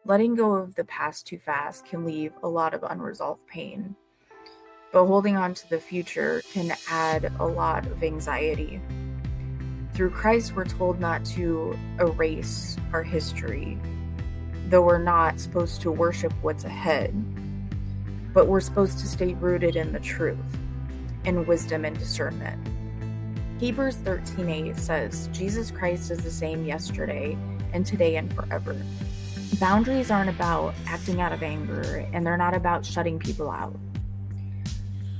Letting go of the past too fast can leave a lot of unresolved pain, but holding on to the future can add a lot of anxiety. Through Christ, we're told not to erase our history, though we're not supposed to worship what's ahead, but we're supposed to stay rooted in the truth, in wisdom and discernment. Hebrews 13:8 says, Jesus Christ is the same yesterday and today and forever. Boundaries aren't about acting out of anger, and they're not about shutting people out,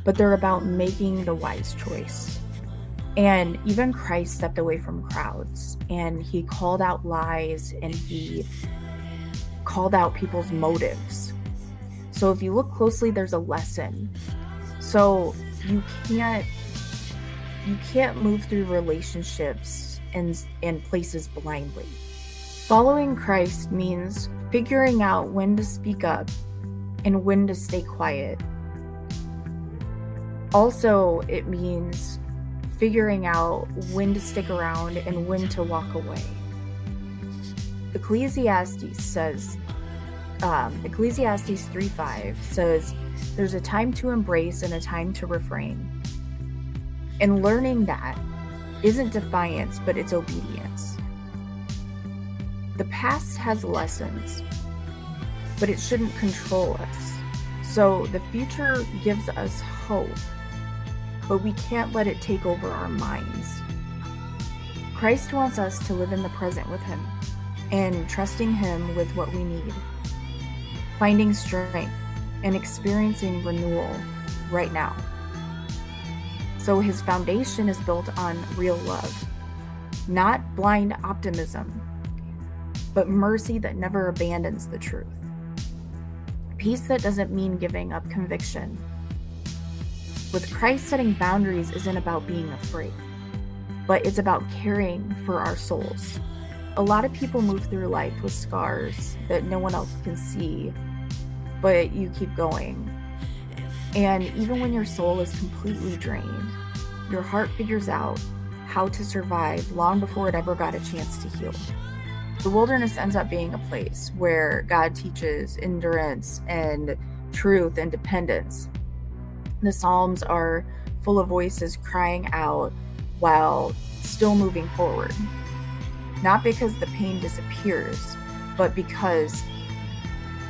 but they're about making the wise choice. And even Christ stepped away from crowds, and he called out lies, and he called out people's motives. So if you look closely, there's a lesson. So you can't move through relationships and places blindly. Following Christ means figuring out when to speak up and when to stay quiet. Also, it means figuring out when to stick around and when to walk away. Ecclesiastes 3:5 says, there's a time to embrace and a time to refrain. And learning that isn't defiance, but it's obedience. The past has lessons, but it shouldn't control us. So the future gives us hope, but we can't let it take over our minds. Christ wants us to live in the present with him and trusting him with what we need, finding strength and experiencing renewal right now. So his foundation is built on real love, not blind optimism, but mercy that never abandons the truth. Peace that doesn't mean giving up conviction. With Christ, setting boundaries isn't about being afraid, but it's about caring for our souls. A lot of people move through life with scars that no one else can see, but you keep going. And even when your soul is completely drained, your heart figures out how to survive long before it ever got a chance to heal. The wilderness ends up being a place where God teaches endurance and truth and dependence. The Psalms are full of voices crying out while still moving forward. Not because the pain disappears, but because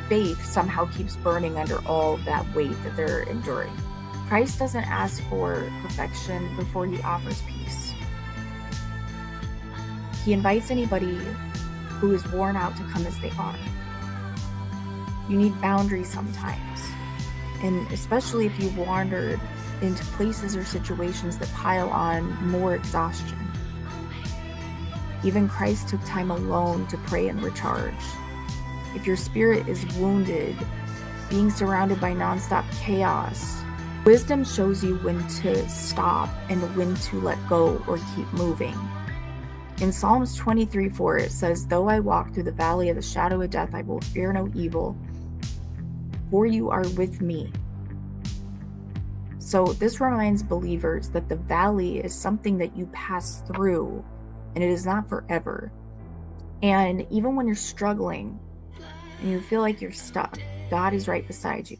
faith somehow keeps burning under all of that weight that they're enduring. Christ doesn't ask for perfection before he offers peace. He invites anybody who is worn out to come as they are. You need boundaries sometimes, and especially if you've wandered into places or situations that pile on more exhaustion. Even Christ took time alone to pray and recharge. If your spirit is wounded, being surrounded by nonstop chaos, wisdom shows you when to stop and when to let go or keep moving. In Psalms 23:4, it says, though I walk through the valley of the shadow of death, I will fear no evil, for you are with me. So this reminds believers that the valley is something that you pass through, and it is not forever. And even when you're struggling and you feel like you're stuck, God is right beside you.